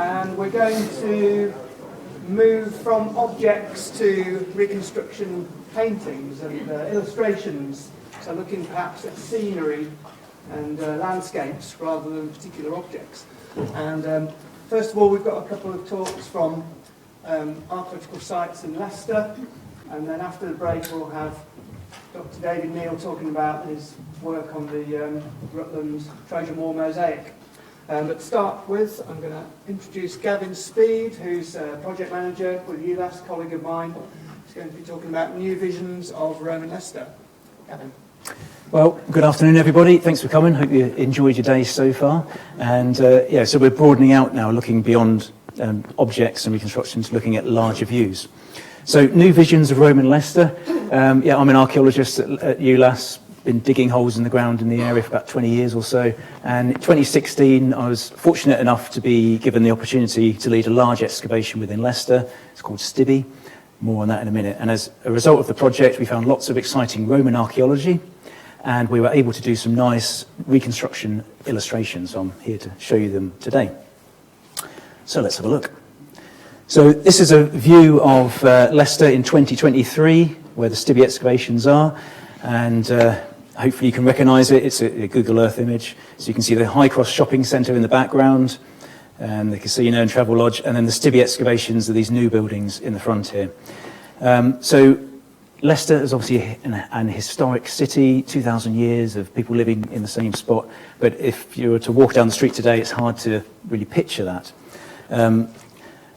and we're going to move from objects to reconstruction paintings and illustrations, so looking perhaps at scenery and landscapes rather than particular objects. And first of all, we've got a couple of talks from archaeological sites in Leicester, and then after the break we'll have Dr David Neal talking about his work on the Rutland Trojan War mosaic. But to start with, I'm going to introduce Gavin Speed, who's a project manager with ULAS, colleague of mine. He's going to be talking about new visions of Roman Leicester. Gavin. Well, good afternoon, everybody. Thanks for coming. Hope you enjoyed your day so far. And so we're broadening out now, looking beyond objects and reconstructions, looking at larger views. So, new visions of Roman Leicester. I'm an archaeologist at ULAS. Been digging holes in the ground in the area for about 20 years or so. And in 2016, I was fortunate enough to be given the opportunity to lead a large excavation within Leicester. It's called Stibby. More on that in a minute. And as a result of the project, we found lots of exciting Roman archaeology, and we were able to do some nice reconstruction illustrations. So I'm here to show you them today. So let's have a look. So this is a view of Leicester in 2023, where the Stibby excavations are, and hopefully you can recognise it. It's a Google Earth image. So you can see the High Cross shopping centre in the background, and the casino and travel lodge, and then the Stibby excavations are these new buildings in the front here. So Leicester is obviously an historic city, 2,000 years of people living in the same spot, but if you were to walk down the street today, it's hard to really picture that.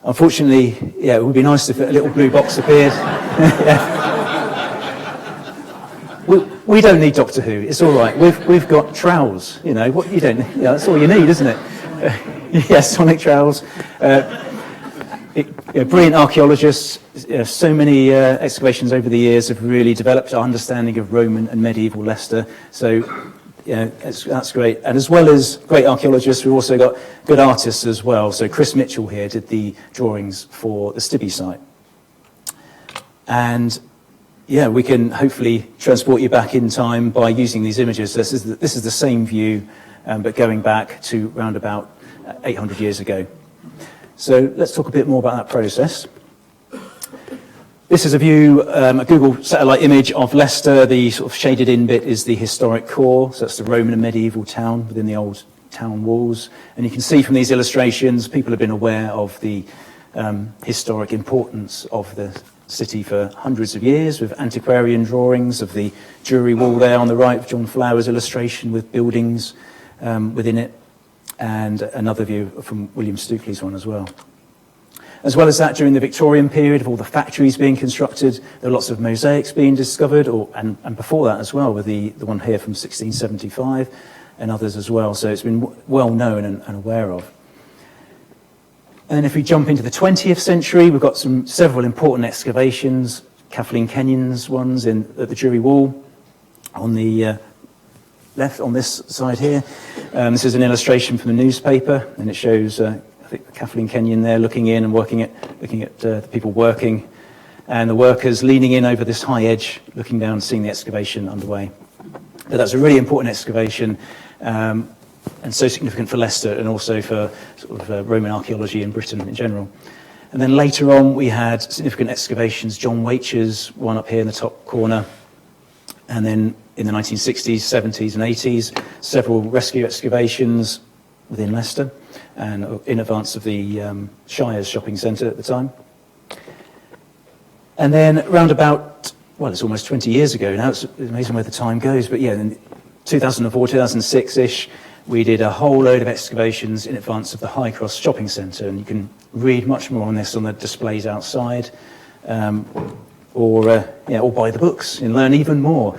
Unfortunately, it would be nice if a little blue box appeared. We don't need Doctor Who. It's all right. We've got trowels. You know what you don't. Yeah, that's all you need, isn't it? Yes, sonic trowels. Brilliant archaeologists. So many excavations over the years have really developed our understanding of Roman and medieval Leicester. So that's great. And as well as great archaeologists, we've also got good artists as well. So Chris Mitchell here did the drawings for the Stibby site. And we can hopefully transport you back in time by using these images. This is the same view, but going back to around about 800 years ago. So let's talk a bit more about that process. This is a view, a Google satellite image of Leicester. The sort of shaded in bit is the historic core, so that's the Roman and medieval town within the old town walls. And you can see from these illustrations, people have been aware of the historic importance of the city for hundreds of years, with antiquarian drawings of the jury wall there on the right, John Flower's illustration with buildings within it, and another view from William Stukeley's one as well. As well as that, during the Victorian period, of all the factories being constructed, there are lots of mosaics being discovered, and before that as well, with the one here from 1675 and others as well. So it's been well known and aware of. And then if we jump into the 20th century, we've got several important excavations, Kathleen Kenyon's ones at the Jury Wall on the left on this side here. This is an illustration from the newspaper, and it shows I think Kathleen Kenyon there looking in and looking at the people working, and the workers leaning in over this high edge, looking down, seeing the excavation underway. But that's a really important excavation, and so significant for Leicester and also for sort of Roman archaeology in Britain in general. And then later on we had significant excavations, John Waiture's one up here in the top corner, and then in the 1960s, 70s and 80s, several rescue excavations within Leicester and in advance of the Shire's shopping centre at the time. And then round about, it's almost 20 years ago now, it's amazing where the time goes, but in 2004, 2006-ish, we did a whole load of excavations in advance of the High Cross shopping centre, and you can read much more on this on the displays outside, or buy the books and learn even more.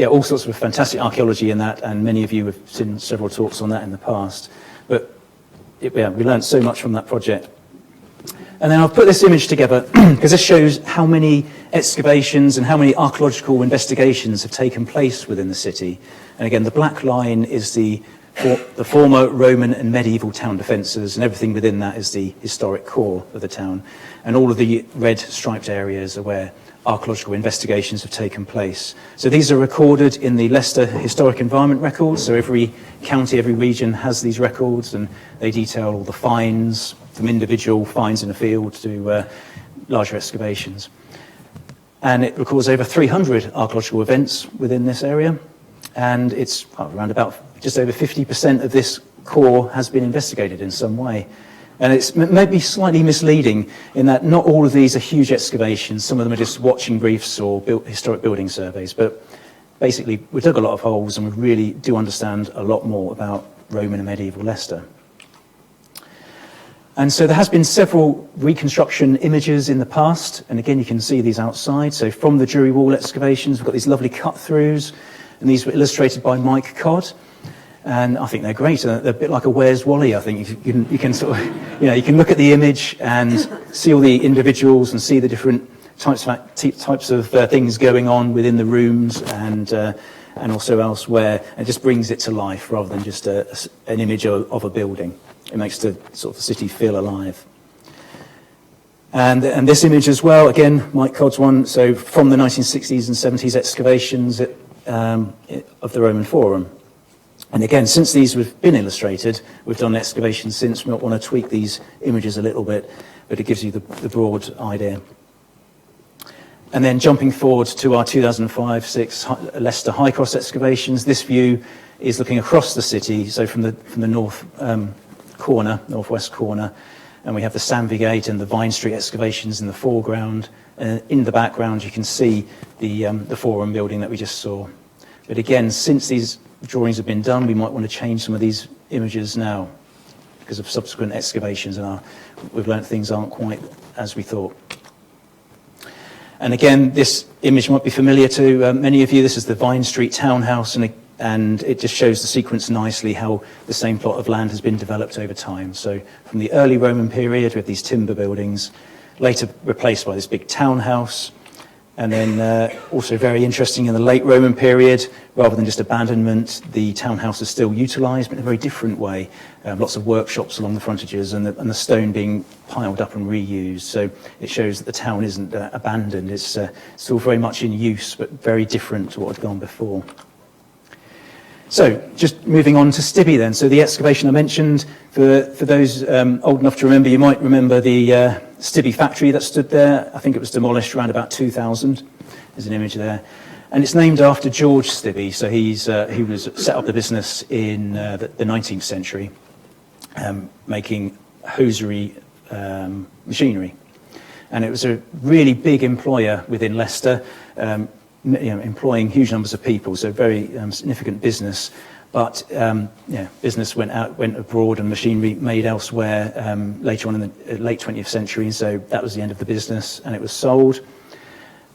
All sorts of fantastic archaeology in that, and many of you have seen several talks on that in the past. But we learned so much from that project. And then I've put this image together because this shows how many excavations and how many archaeological investigations have taken place within the city. And again, the black line is the former Roman and medieval town defences, and everything within that is the historic core of the town. And all of the red striped areas are where archaeological investigations have taken place. So these are recorded in the Leicester Historic Environment Records. So every county, every region has these records, and they detail all the finds, from individual finds in the field to larger excavations. And it records over 300 archaeological events within this area, and it's around about just over 50% of this core has been investigated in some way. And it's maybe slightly misleading in that not all of these are huge excavations. Some of them are just watching briefs or historic building surveys. But basically, we dug a lot of holes and we really do understand a lot more about Roman and medieval Leicester. And so there has been several reconstruction images in the past. And again, you can see these outside. So from the Jury Wall excavations, we've got these lovely cut-throughs. And these were illustrated by Mike Codd. And I think they're great. They're a bit like a Where's Wally, I think. You can sort of, you can look at the image and see all the individuals and see the different types of things going on within the rooms and also elsewhere. And it just brings it to life rather than just an image of a building. It makes the sort of city feel alive. And this image as well, again, Mike Codd's one. So from the 1960s and 70s excavations of the Roman Forum. And again, since these have been illustrated, we've done excavations since. We might want to tweak these images a little bit, but it gives you the broad idea. And then jumping forward to our 2005-6 Leicester High Cross excavations, this view is looking across the city, so from the northwest corner, and we have the Sandvig Gate and the Vine Street excavations in the foreground. And in the background, you can see the Forum building that we just saw. But again, since these drawings have been done, we might want to change some of these images now because of subsequent excavations, and we've learned things aren't quite as we thought. And again, this image might be familiar to many of you. This is the Vine Street townhouse, and it just shows the sequence nicely how the same plot of land has been developed over time. So from the early Roman period, we have these timber buildings, later replaced by this big townhouse. And then also very interesting in the late Roman period, rather than just abandonment, the townhouse is still utilised, but in a very different way. Lots of workshops along the frontages and the stone being piled up and reused. So it shows that the town isn't abandoned. It's still very much in use, but very different to what had gone before. So just moving on to Stibby then. So the excavation I mentioned, for those old enough to remember, you might remember the Stibby factory that stood there. I think it was demolished around about 2000. There's an image there. And it's named after George Stibby. So he was set up the business in the 19th century, making hosiery machinery. And it was a really big employer within Leicester, employing huge numbers of people, so very significant business. But business went abroad and machinery made elsewhere later on in the late 20th century. And so that was the end of the business, and it was sold.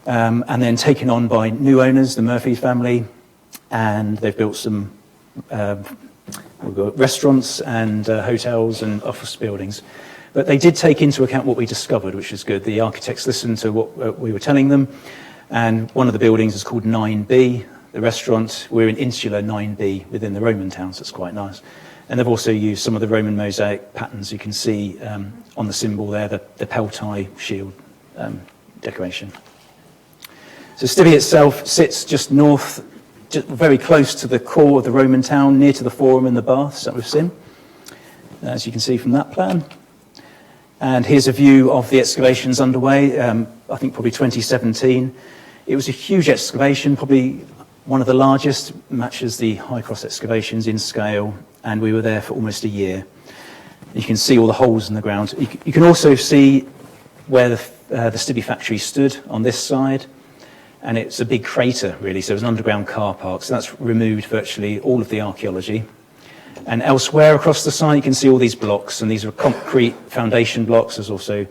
And then taken on by new owners, the Murphy family, and they've built some restaurants and hotels and office buildings. But they did take into account what we discovered, which is good. The architects listened to what we were telling them. And one of the buildings is called 9B, the restaurant. We're in insular 9B within the Roman town, so it's quite nice. And they've also used some of the Roman mosaic patterns you can see on the symbol there, the peltai shield decoration. So Stibby itself sits just north, just very close to the core of the Roman town, near to the Forum and the baths that we've seen, as you can see from that plan. And here's a view of the excavations underway, I think probably 2017. It was a huge excavation, probably one of the largest, matches the High Cross excavations in scale, and we were there for almost a year. You can see all the holes in the ground. You can also see where the Stibby factory stood on this side, and it's a big crater, really, so it was an underground car park, so that's removed virtually all of the archaeology. And elsewhere across the site, you can see all these blocks, and these are concrete foundation blocks. There's also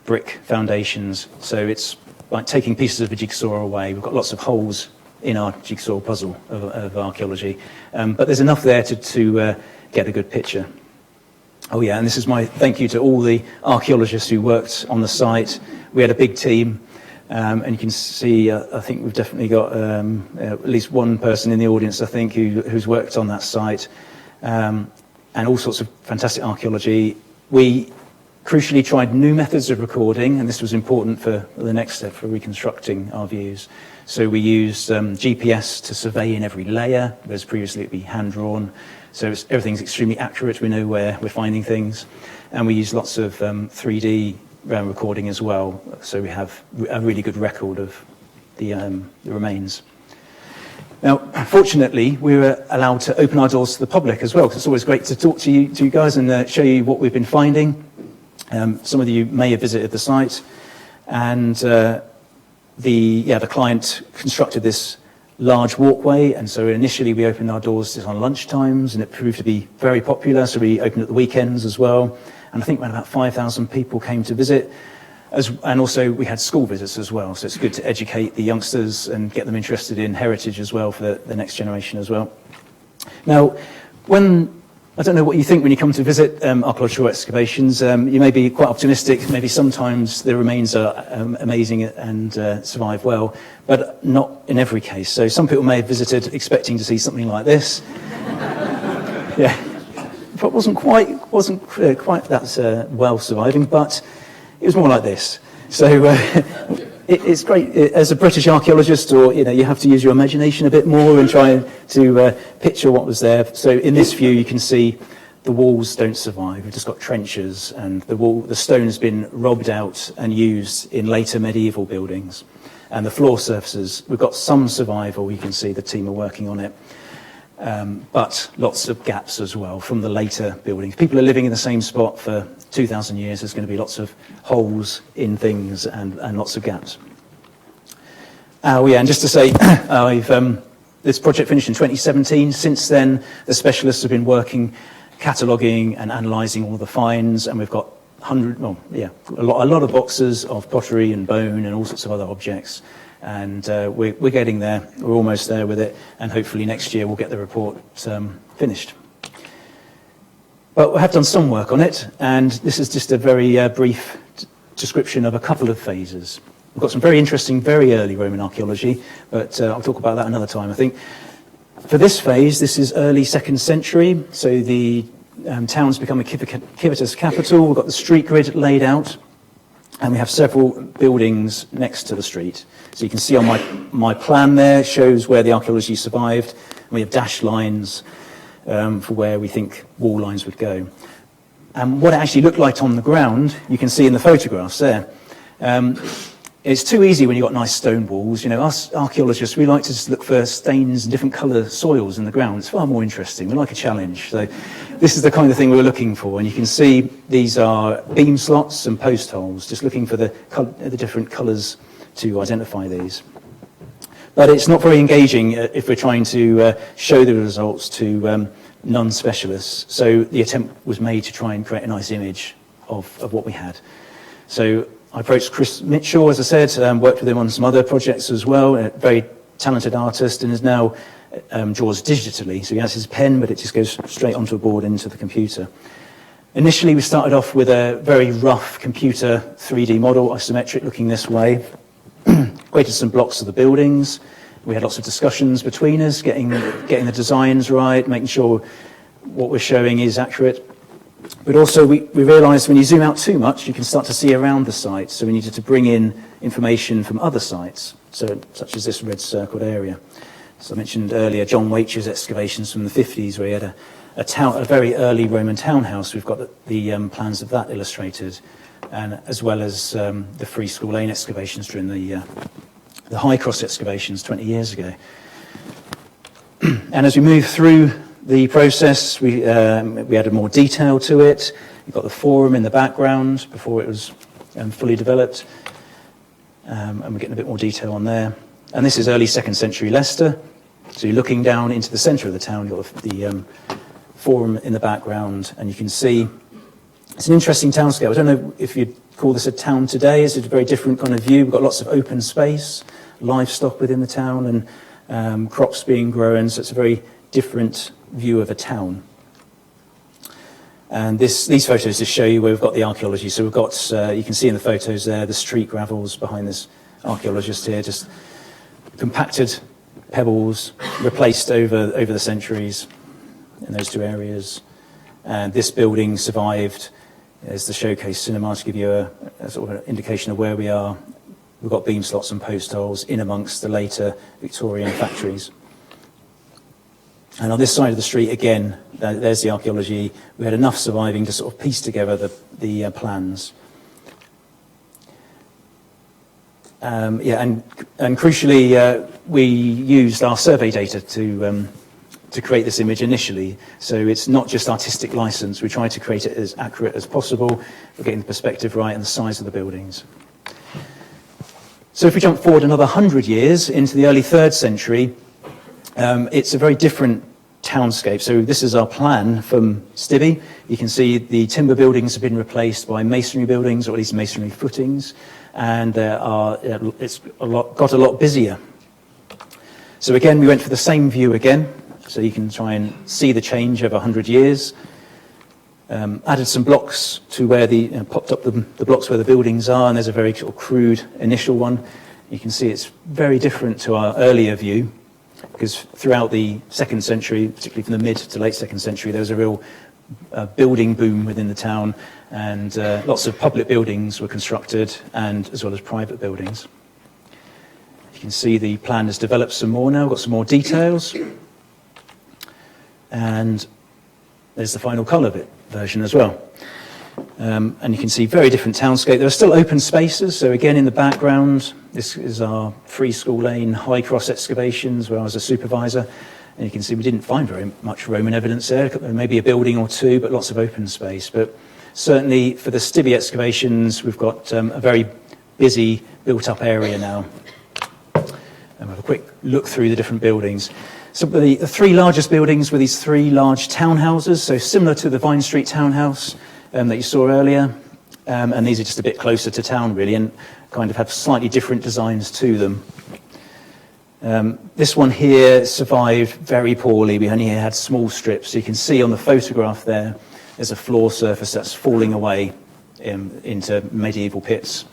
brick foundations. So it's like taking pieces of a jigsaw away. We've got lots of holes in our jigsaw puzzle of archaeology. But there's enough there to get a good picture. Oh yeah, and this is my thank you to all the archaeologists who worked on the site. We had a big team. And you can see, I think we've definitely got at least one person in the audience, I think, who's worked on that site. And all sorts of fantastic archaeology. We crucially tried new methods of recording, and this was important for the next step for reconstructing our views. So we used GPS to survey in every layer, whereas previously it'd be hand-drawn. So everything's extremely accurate. We know where we're finding things. And we use lots of 3D recording as well. So we have a really good record of the remains. Now, fortunately, we were allowed to open our doors to the public as well, because it's always great to talk to you guys and show you what we've been finding. Some of you may have visited the site, and the client constructed this large walkway, and so initially we opened our doors just on lunch times, and it proved to be very popular, so we opened at the weekends as well, and I think around about 5,000 people came to visit, and also we had school visits as well, so it's good to educate the youngsters and get them interested in heritage as well for the next generation as well. Now, I don't know what you think when you come to visit archaeological excavations. You may be quite optimistic. Maybe sometimes the remains are amazing and survive well, but not in every case. So some people may have visited expecting to see something like this. Yeah, but wasn't quite that well surviving, but it was more like this. So it's great as a British archaeologist, or you have to use your imagination a bit more and try to picture what was there. So in this view, you can see the walls don't survive. We've just got trenches, and the stone has been robbed out and used in later medieval buildings. And the floor surfaces, we've got some survival. You can see the team are working on it, but lots of gaps as well from the later buildings. People are living in the same spot for 2,000 years. There's going to be lots of holes in things and lots of gaps. And just to say, this project finished in 2017. Since then, the specialists have been working, cataloguing and analysing all the finds, and we've got a lot of boxes of pottery and bone and all sorts of other objects. And we're getting there. We're almost there with it, and hopefully next year we'll get the report finished. But we have done some work on it, and this is just a very brief description of a couple of phases. We've got some very interesting, very early Roman archaeology, but I'll talk about that another time. I think for this phase, this is early 2nd century, so the town's become a civitas capital. We've got the street grid laid out, and we have several buildings next to the street. So you can see on my plan there, shows where the archaeology survived, and we have dashed lines for where we think wall lines would go. And what it actually looked like on the ground, you can see in the photographs there. It's too easy when you've got nice stone walls. Us archaeologists, we like to just look for stains and different colour soils in the ground. It's far more interesting. We like a challenge. So this is the kind of thing we were looking for. And you can see these are beam slots and post holes, just looking for the different colours to identify these. But it's not very engaging if we're trying to show the results to non-specialists. So the attempt was made to try and create a nice image of what we had. So I approached Chris Mitchell, as I said, worked with him on some other projects as well, a very talented artist, and is now draws digitally. So he has his pen, but it just goes straight onto a board into the computer. Initially, we started off with a very rough computer 3D model, isometric, looking this way. Created some blocks of the buildings. We had lots of discussions between us, getting the designs right, making sure what we're showing is accurate. But also we realised when you zoom out too much, you can start to see around the site. So we needed to bring in information from other sites, such as this red circled area. So I mentioned earlier John Waiture's excavations from the 50s, where he had a very early Roman townhouse. We've got the plans of that illustrated, and as well as the Free School Lane excavations during the High Cross excavations 20 years ago. And as we move through the process, we added more detail to it. You've got the forum in the background before it was fully developed, and we're getting a bit more detail on there. And this is early 2nd century Leicester. So you're looking down into the centre of the town. You've got the forum in the background, and you can see it's an interesting townscape. I don't know if you'd call this a town today. It's a very different kind of view. We've got lots of open space, livestock within the town, and crops being grown. So it's a very different view of a town. And these photos just show you where we've got the archaeology. So we've got, you can see in the photos there, the street gravels behind this archaeologist here, just compacted pebbles, replaced over the centuries in those two areas. And this building survived There's the showcase cinema to give you a sort of an indication of where we are. We've got beam slots and post holes in amongst the later Victorian factories. And on this side of the street, again, there's the archaeology. We had enough surviving to sort of piece together the plans. And crucially, we used our survey data to create this image initially. So it's not just artistic license. We try to create it as accurate as possible. We're getting the perspective right and the size of the buildings. So if we jump forward another 100 years into the early 3rd century, it's a very different townscape. So this is our plan from Stibby. You can see the timber buildings have been replaced by masonry buildings, or at least masonry footings, and it's got a lot busier. So again, we went for the same view again, so you can try and see the change over 100 years. Added some blocks to where popped up the blocks where the buildings are, and there's a very sort of crude initial one. You can see it's very different to our earlier view, because throughout the 2nd century, particularly from the mid to late 2nd century, there was a real building boom within the town, and lots of public buildings were constructed, and as well as private buildings. You can see the plan has developed some more now, got some more details, and there's the final colour version as well. And you can see very different townscape. There are still open spaces, so again in the background, this is our Free School Lane High Cross excavations where I was a supervisor, and you can see we didn't find very much Roman evidence there, maybe a building or two, but lots of open space. But certainly for the Stibby excavations, we've got a very busy built-up area now. And we'll have a quick look through the different buildings. So the 3 largest buildings were these 3 large townhouses, so similar to the Vine Street townhouse that you saw earlier, and these are just a bit closer to town really, and kind of have slightly different designs to them. This one here survived very poorly. We only had small strips, so you can see on the photograph there's a floor surface that's falling away into medieval pits,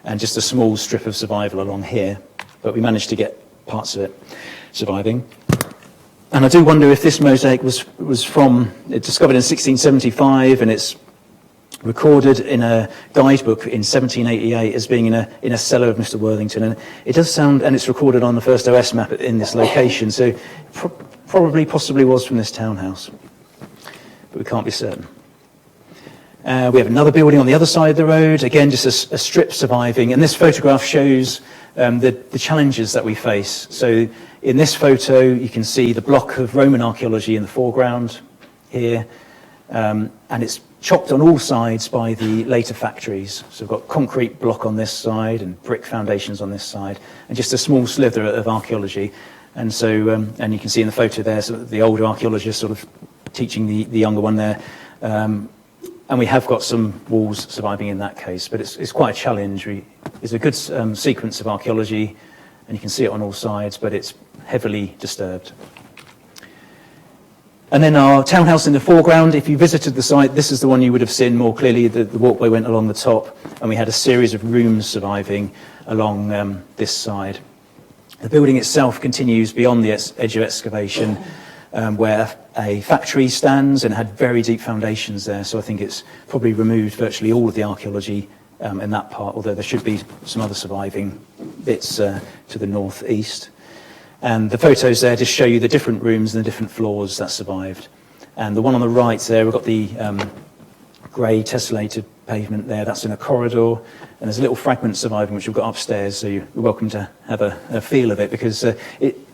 and just a small strip of survival along here, but we managed to get parts of it surviving. And I do wonder if this mosaic was discovered in 1675, and it's recorded in a guidebook in 1788 as being in a cellar of Mr. Worthington. And it does sound, and it's recorded on the first OS map in this location, so possibly was from this townhouse, but we can't be certain. We have another building on the other side of the road, again just a strip surviving, and this photograph shows the challenges that we face. So in this photo you can see the block of Roman archaeology in the foreground here, and it's chopped on all sides by the later factories. So we've got concrete block on this side and brick foundations on this side, and just a small slither of archaeology. And so, and you can see in the photo there, sort of the older archaeologist sort of teaching the younger one there. And we have got some walls surviving in that case, but it's quite a challenge. It's a good sequence of archaeology, and you can see it on all sides, but it's heavily disturbed. And then our townhouse in the foreground, if you visited the site, this is the one you would have seen more clearly. The walkway went along the top, and we had a series of rooms surviving along this side. The building itself continues beyond the edge of excavation, where a factory stands and had very deep foundations there. So I think it's probably removed virtually all of the archaeology in that part, although there should be some other surviving bits to the northeast. And the photos there just show you the different rooms and the different floors that survived. And the one on the right there, we've got the grey tessellated pavement there. That's in a corridor, and there's a little fragment surviving which we've got upstairs, so you're welcome to have a feel of it, because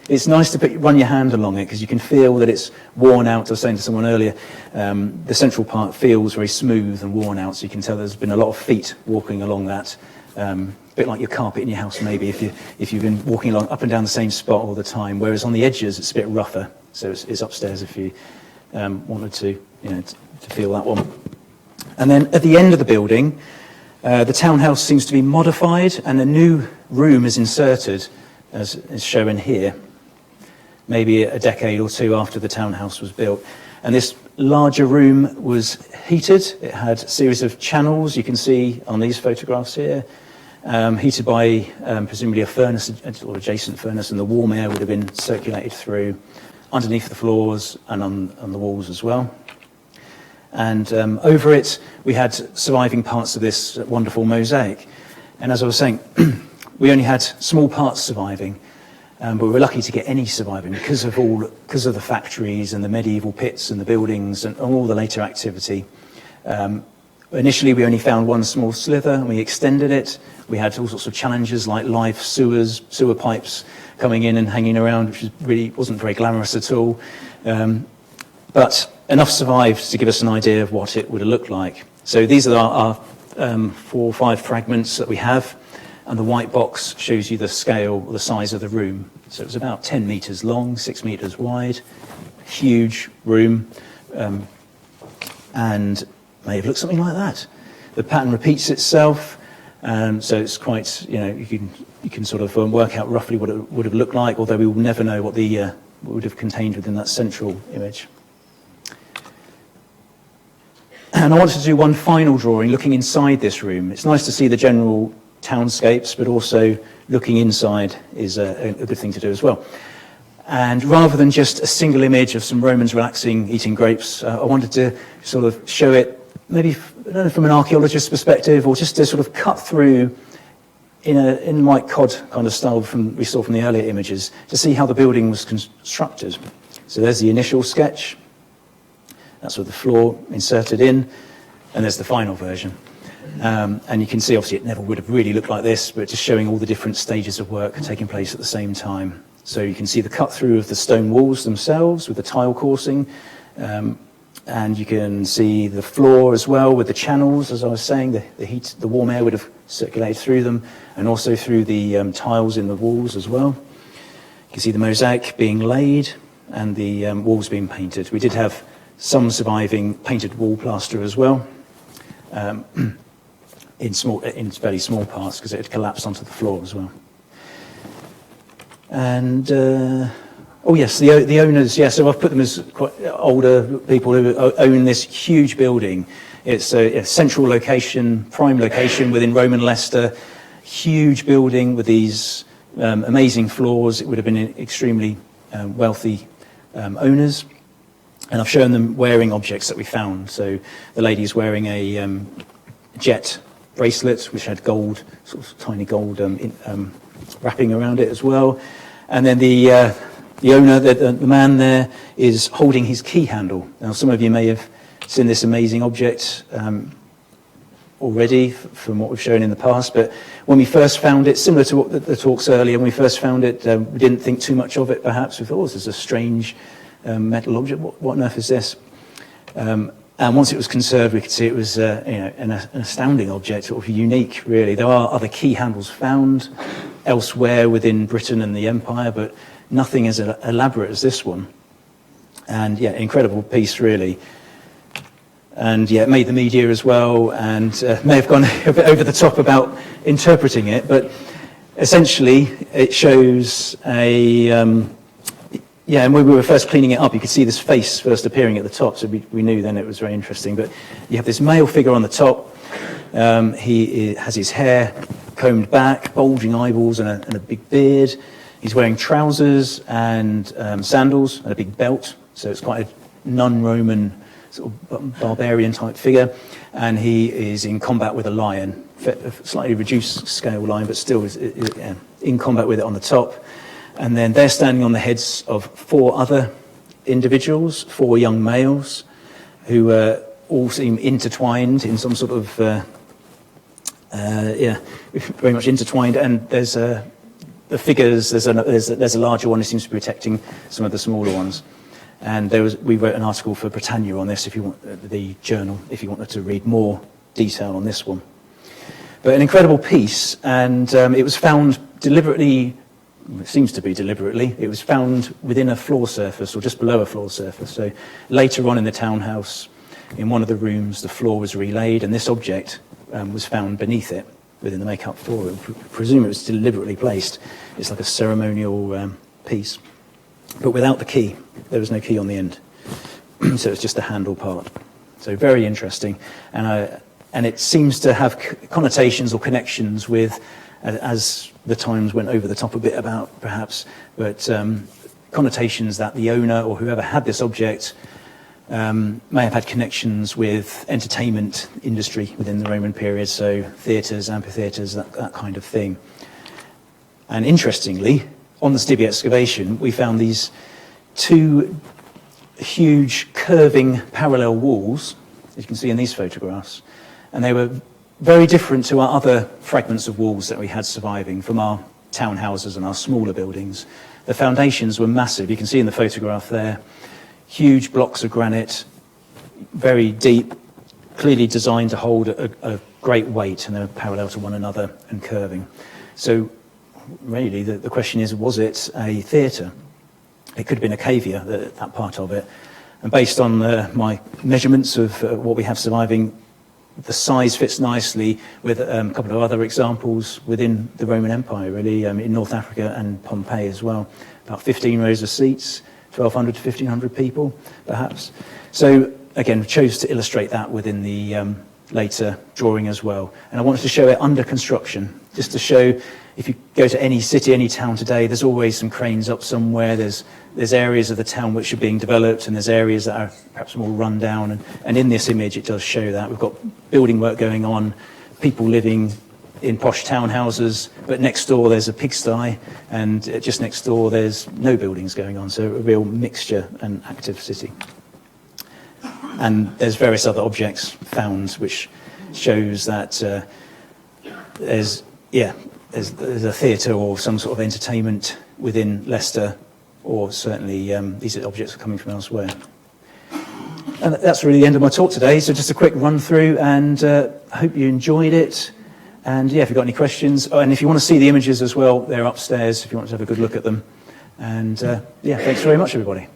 it's nice to run your hand along it, because you can feel that it's worn out. I was saying to someone earlier, the central part feels very smooth and worn out, so you can tell there's been a lot of feet walking along that. A bit like your carpet in your house maybe, if you've been walking along up and down the same spot all the time, whereas on the edges it's a bit rougher. So it's upstairs if you wanted to feel that one. And then at the end of the building, the townhouse seems to be modified, and a new room is inserted, as is shown here, maybe a decade or two after the townhouse was built. And this larger room was heated. It had a series of channels you can see on these photographs here, heated by presumably a furnace or adjacent furnace, and the warm air would have been circulated through underneath the floors and on the walls as well. And over it, we had surviving parts of this wonderful mosaic. And as I was saying, we only had small parts surviving, but we were lucky to get any surviving because of the factories and the medieval pits and the buildings and all the later activity. Initially, we only found one small slither, and we extended it. We had all sorts of challenges like live sewer pipes coming in and hanging around, which really wasn't very glamorous at all. But enough survived to give us an idea of what it would have looked like. So these are our 4 or 5 fragments that we have, and the white box shows you the scale, the size of the room. So it was about 10 metres long, 6 metres wide, huge room, and may have looked something like that. The pattern repeats itself, so it's quite, you can sort of work out roughly what it would have looked like, although we will never know what what would have contained within that central image. And I wanted to do one final drawing looking inside this room. It's nice to see the general townscapes, but also looking inside is a good thing to do as well. And rather than just a single image of some Romans relaxing, eating grapes, I wanted to sort of show it maybe, I don't know, from an archaeologist's perspective, or just to sort of cut through in white cod kind of style we saw from the earlier images, to see how the building was constructed. So there's the initial sketch. That's with the floor inserted in, and there's the final version. And you can see, obviously, it never would have really looked like this, but just showing all the different stages of work taking place at the same time. So you can see the cut through of the stone walls themselves with the tile coursing, and you can see the floor as well with the channels, as I was saying, the warm air would have circulated through them, and also through the tiles in the walls as well. You can see the mosaic being laid and the walls being painted. We did have some surviving painted wall plaster as well, in fairly small parts because it had collapsed onto the floor as well. And oh yes, the owners. Yeah, so I've put them as quite older people who own this huge building. It's a central location, prime location within Roman Leicester. Huge building with these amazing floors. It would have been extremely wealthy owners. And I've shown them wearing objects that we found. So the lady's wearing a jet bracelet, which had gold, sort of tiny gold wrapping around it as well. And then the owner, the man there, is holding his key handle. Now, some of you may have seen this amazing object already from what we've shown in the past, but when we first found it, similar to what the talks earlier, when we first found it, we didn't think too much of it, perhaps. We thought, oh, this is a strange metal object. What on earth is this? And once it was conserved, we could see it was an astounding object, sort of unique, really. There are other key handles found elsewhere within Britain and the Empire, but nothing as elaborate as this one. And yeah, incredible piece, really. And yeah, it made the media as well, and may have gone a bit over the top about interpreting it, but essentially it shows yeah, and when we were first cleaning it up, you could see this face first appearing at the top, so we knew then it was very interesting. But you have this male figure on the top. He has his hair combed back, bulging eyeballs, and a big beard. He's wearing trousers and sandals and a big belt, so it's quite a non-Roman sort of barbarian-type figure. And he is in combat with a lion, a slightly reduced scale lion, but still is in combat with it on the top. And then they're standing on the heads of 4 other individuals, 4 young males, who all seem intertwined in some sort of, very much intertwined. And there's the figures. There's a larger one who seems to be protecting some of the smaller ones. And we wrote an article for Britannia on this, if you want the journal, if you wanted to read more detail on this one. But an incredible piece, and it was found deliberately. It seems to be deliberately. It was found within a floor surface, or just below a floor surface. So later on in the townhouse, in one of the rooms, the floor was relaid, and this object was found beneath it, within the make-up floor. I presume it was deliberately placed. It's like a ceremonial piece. But without the key. There was no key on the end. So it's just the handle part. So very interesting. And it seems to have connotations or connections with, as the Times went over the top a bit about, perhaps, but connotations that the owner or whoever had this object may have had connections with entertainment industry within the Roman period, so theatres, amphitheatres, that kind of thing. And interestingly, on the Stibby excavation, we found these two huge curving parallel walls, as you can see in these photographs, and they were very different to our other fragments of walls that we had surviving from our townhouses and our smaller buildings. The foundations were massive. You can see in the photograph there, huge blocks of granite, very deep, clearly designed to hold a great weight, and they were parallel to one another and curving. So really the question is, was it a theatre? It could have been a cavea, that part of it. And based on my measurements of what we have surviving, the size fits nicely with a couple of other examples within the Roman Empire, really, in North Africa and Pompeii as well. About 15 rows of seats, 1,200 to 1,500 people, perhaps. So, again, chose to illustrate that within the later drawing as well. And I wanted to show it under construction, just to show, if you go to any city, any town today, there's always some cranes up somewhere. There's areas of the town which are being developed, and there's areas that are perhaps more run down. And in this image, it does show that. We've got building work going on, people living in posh townhouses, but next door there's a pigsty, and just next door there's no buildings going on. So a real mixture and active city. And there's various other objects found, which shows that there's a theatre or some sort of entertainment within Leicester, or certainly these objects are coming from elsewhere. And that's really the end of my talk today. So just a quick run through, and I hope you enjoyed it. And yeah, if you've got any questions, and if you want to see the images as well, they're upstairs if you want to have a good look at them. And yeah, thanks very much, everybody.